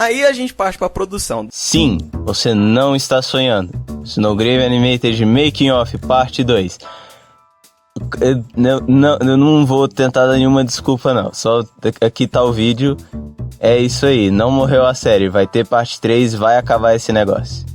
Aí a gente parte pra produção. Sim, você não está sonhando. Snowgrave Animated Making Off Parte 2. Eu não vou tentar dar nenhuma desculpa não. Só aqui tá o vídeo. É isso aí, não morreu a série. Vai ter parte 3, vai acabar esse negócio.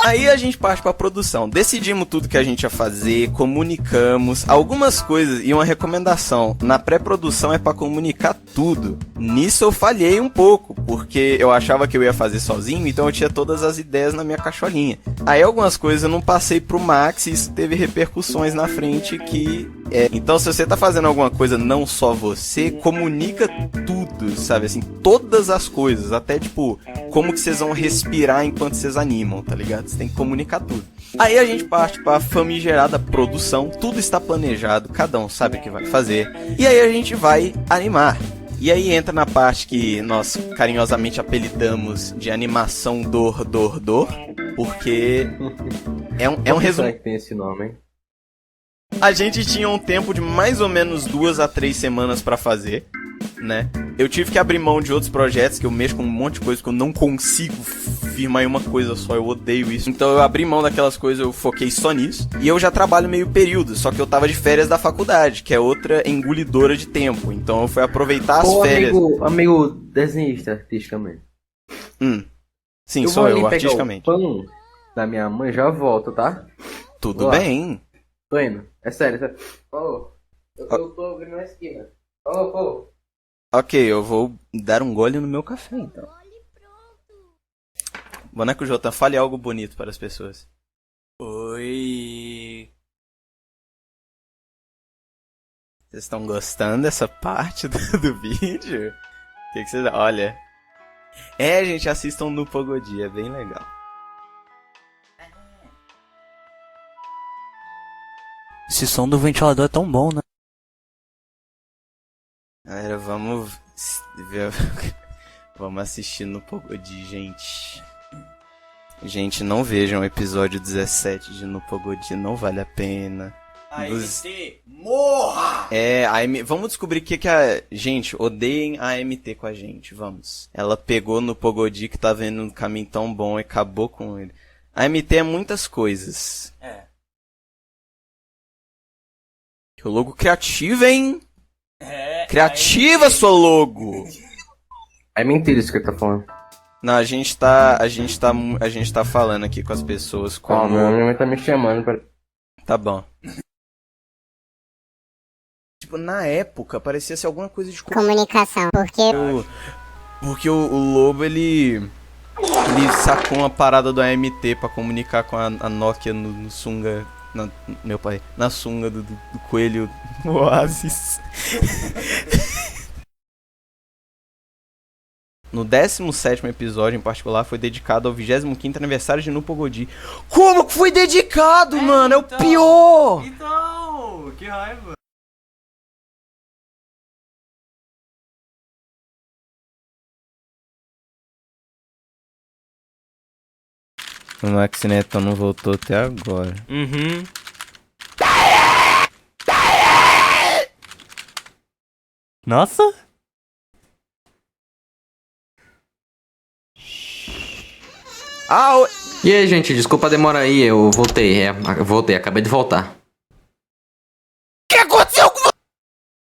Aí a gente parte pra produção. Decidimos tudo que a gente ia fazer, comunicamos algumas coisas e uma recomendação. Na pré-produção é pra comunicar tudo. Nisso eu falhei um pouco, porque eu achava que eu ia fazer sozinho, então eu tinha todas as ideias na minha caixolinha. Aí algumas coisas eu não passei pro Max e isso teve repercussões na frente que... Então se você tá fazendo alguma coisa, não só você, comunica tudo, sabe? Assim, todas as coisas, até tipo, como que vocês vão respirar enquanto vocês animam, tá ligado? Você tem que comunicar tudo. Aí a gente parte pra famigerada produção, tudo está planejado, cada um sabe o que vai fazer. E aí a gente vai animar. E aí entra na parte que nós carinhosamente apelidamos de animação dor, porque é um resumo. Será que tem esse nome, hein? A gente tinha um tempo de mais ou menos 2 a 3 semanas pra fazer, né? Eu tive que abrir mão de outros projetos, que eu mexo com um monte de coisa que eu não consigo firmar em uma coisa só, eu odeio isso. Então eu abri mão daquelas coisas, eu foquei só nisso. E eu já trabalho meio período, só que eu tava de férias da faculdade, que é outra engolidora de tempo. Então eu fui aproveitar as férias. Amigo desenhista, artisticamente. Sim, sou eu, artisticamente. O pão da minha mãe, já volto, tá? Tudo bem. Tô indo. É sério, sério. Falou. Eu tô abrindo na esquina. Falou. Ok, eu vou dar um gole no meu café, então. Boneco Jota, fale algo bonito para as pessoas. Oi. Vocês estão gostando dessa parte do vídeo? O que vocês... Olha. Gente, assistam no Pogodi, é bem legal. Esse som do ventilador é tão bom, né? Galera, vamos ver... Vamos assistir no Pogodi, gente. Gente, não vejam o episódio 17 de No Pogodi, não vale a pena. AMT, morra! Vamos descobrir o que a... Gente, odeiem a AMT com a gente, vamos. Ela pegou no Pogodi que tá vendo um caminho tão bom e acabou com ele. A AMT é muitas coisas. Que logo criativo, hein? Criativa, sua logo! É mentira isso que ele tá falando. Não, a gente tá falando aqui com as pessoas como... Minha mãe tá me chamando pra... Tá bom. Tipo, na época, parecia ser alguma coisa de... Comunicação, Porque o Lobo, ele sacou uma parada do AMT pra comunicar com a Nokia no sunga... Meu pai, na sunga do coelho Oasis. No 17º episódio, em particular, foi dedicado ao 25º aniversário de No Pogodi. Como que foi dedicado, mano? É o pior! Então, que raiva. O Max Neto não voltou até agora. Nossa! E aí, gente, desculpa a demora aí, eu voltei. Voltei, acabei de voltar. O que aconteceu com você?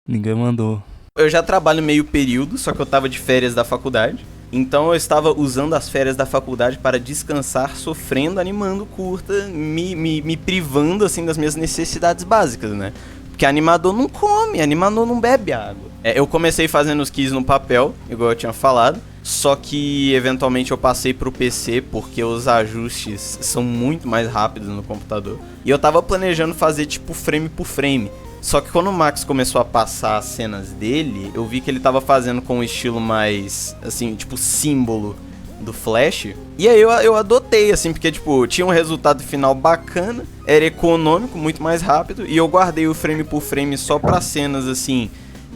Ninguém mandou. Eu já trabalho meio período, só que eu tava de férias da faculdade. Então eu estava usando as férias da faculdade para descansar, sofrendo, animando curta, me privando, assim, das minhas necessidades básicas, né? Porque animador não come, animador não bebe água. Eu comecei fazendo os keys no papel, igual eu tinha falado. Só que, eventualmente, eu passei pro PC, porque os ajustes são muito mais rápidos no computador. E eu tava planejando fazer, tipo, frame por frame. Só que quando o Max começou a passar as cenas dele, eu vi que ele tava fazendo com um estilo mais, assim, tipo, símbolo do Flash. E aí eu adotei, assim, porque, tipo, tinha um resultado final bacana, era econômico, muito mais rápido, e eu guardei o frame por frame só pra cenas, assim,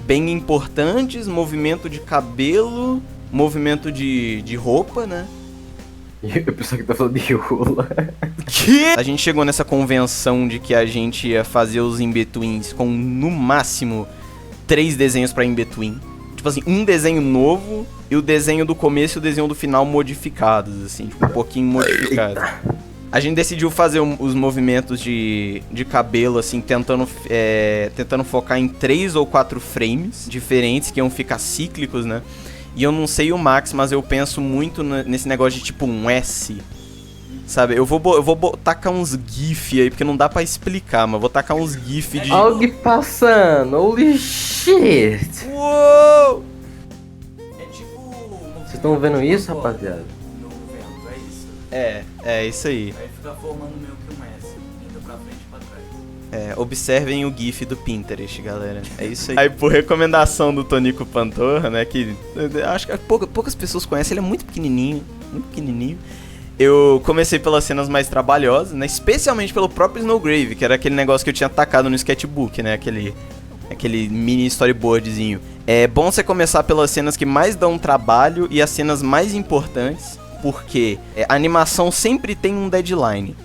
bem importantes, movimento de cabelo, movimento de roupa, né? Eu pensava que tá falando de rola. Que? A gente chegou nessa convenção de que a gente ia fazer os in-betweens com, no máximo, 3 desenhos pra in-between. Tipo tipo assim, um desenho novo e o desenho do começo e o desenho do final modificados, assim, tipo, um pouquinho modificado. A gente decidiu fazer os movimentos de cabelo, assim, tentando focar em 3 ou 4 frames diferentes, que iam ficar cíclicos, né? E eu não sei o Max, mas eu penso muito nesse negócio de tipo um S. Sabe, eu vou tacar uns GIF aí, porque não dá pra explicar, mas vou tacar uns GIF de... Algo passando, holy shit! Uou! É tipo... Vocês estão vendo isso, rapaziada? No vento, é isso. É isso aí. Aí fica formando meio que um S, indo pra frente e pra trás. Observem o GIF do Pinterest, galera. É isso aí. Aí, por recomendação do Tonico Pantorra, né, que acho que poucas pessoas conhecem, ele é muito pequenininho, muito pequenininho. Eu comecei pelas cenas mais trabalhosas, né? Especialmente pelo próprio Snowgrave, que era aquele negócio que eu tinha tacado no sketchbook, né? Aquele mini storyboardzinho. É bom você começar pelas cenas que mais dão trabalho e as cenas mais importantes, porque a animação sempre tem um deadline.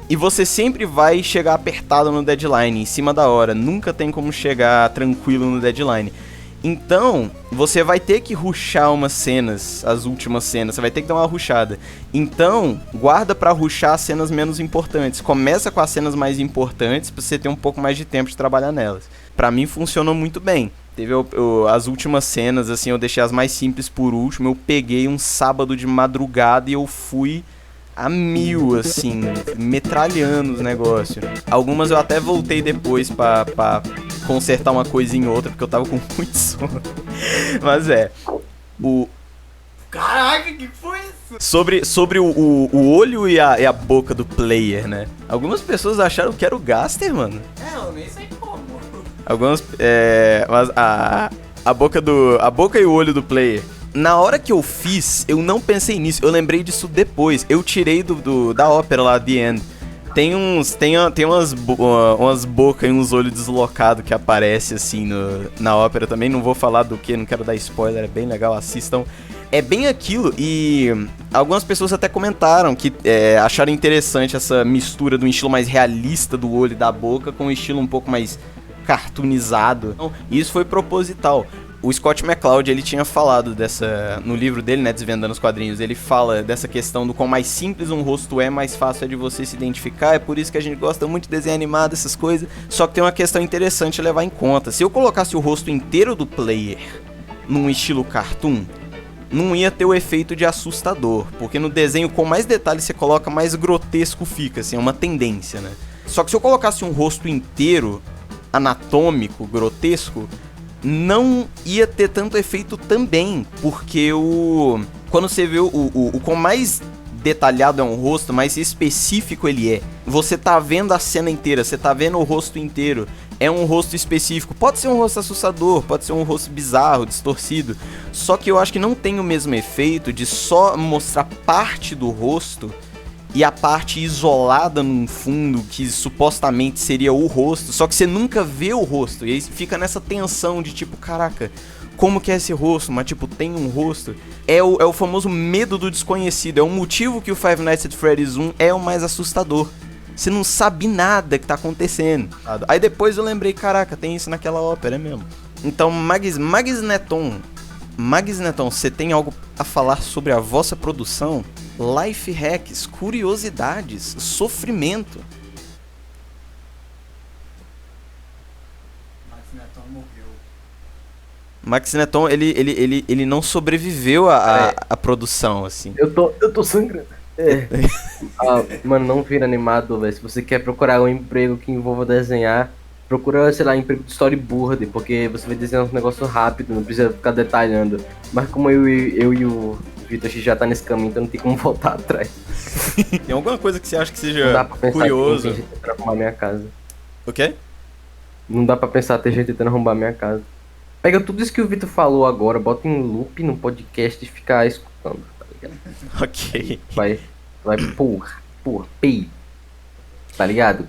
E você sempre vai chegar apertado no deadline, em cima da hora. Nunca tem como chegar tranquilo no deadline. Então, você vai ter que rushar umas cenas, as últimas cenas, você vai ter que dar uma rushada. Então, guarda pra rushar as cenas menos importantes. Começa com as cenas mais importantes pra você ter um pouco mais de tempo de trabalhar nelas. Pra mim, funcionou muito bem. Teve as últimas cenas, assim, eu deixei as mais simples por último. Eu peguei um sábado de madrugada e eu fui a 1000, assim, metralhando os negócios. Algumas eu até voltei depois pra consertar uma coisinha em outra, porque eu tava com muito sono. Mas Caraca, que foi isso? Sobre o olho e a boca do player, né? Algumas pessoas acharam que era o Gaster, mano. Eu nem sei como. Algumas, mas a boca e o olho do player. Na hora que eu fiz, eu não pensei nisso, eu lembrei disso depois. Eu tirei da ópera lá, The End. Tem umas bocas e uns olhos deslocados que aparecem assim na ópera também. Não vou falar do que, não quero dar spoiler, é bem legal, assistam. É bem aquilo, e algumas pessoas até comentaram que acharam interessante essa mistura do estilo mais realista do olho e da boca com um estilo um pouco mais cartoonizado. Então, isso foi proposital. O Scott McCloud, ele tinha falado no livro dele, né, Desvendando os Quadrinhos, ele fala dessa questão do quão mais simples um rosto é, mais fácil é de você se identificar, é por isso que a gente gosta muito de desenho animado, essas coisas, só que tem uma questão interessante a levar em conta. Se eu colocasse o rosto inteiro do player num estilo cartoon, não ia ter o efeito de assustador, porque no desenho, com mais detalhes você coloca, mais grotesco fica, assim, é uma tendência, né. Só que se eu colocasse um rosto inteiro, anatômico, grotesco, não ia ter tanto efeito também, porque quando você vê o quão mais detalhado é um rosto, mais específico ele é. Você tá vendo a cena inteira, você tá vendo o rosto inteiro, é um rosto específico. Pode ser um rosto assustador, pode ser um rosto bizarro, distorcido, só que eu acho que não tem o mesmo efeito de só mostrar parte do rosto e a parte isolada num fundo que supostamente seria o rosto, só que você nunca vê o rosto, e aí fica nessa tensão de tipo, caraca, como que é esse rosto? Mas tipo, tem um rosto. É o famoso medo do desconhecido, é o motivo que o Five Nights at Freddy's 1 é o mais assustador. Você não sabe nada que tá acontecendo. Aí depois eu lembrei, caraca, tem isso naquela ópera, é mesmo. Então, Magsneton, você tem algo a falar sobre a vossa produção? Life hacks, curiosidades, sofrimento. Max Neton, ele não sobreviveu à produção, assim. Eu tô sangrando. Mano, não vira animado, velho. Se você quer procurar um emprego que envolva desenhar, procura, sei lá, emprego de storyboard, porque você vai desenhar um negócio rápido, não precisa ficar detalhando. Mas como eu e o Vitor já tá nesse caminho, então não tem como voltar atrás. Tem alguma coisa que você acha que Não seja dá pra pensar curioso? que tem gente tentando arrumar minha casa. O quê? Não dá pra pensar ter gente tentando arrombar minha casa. Pega tudo isso que o Vitor falou agora, bota em loop no podcast e fica escutando, tá ligado? Ok. Vai, porra, pei. Tá ligado?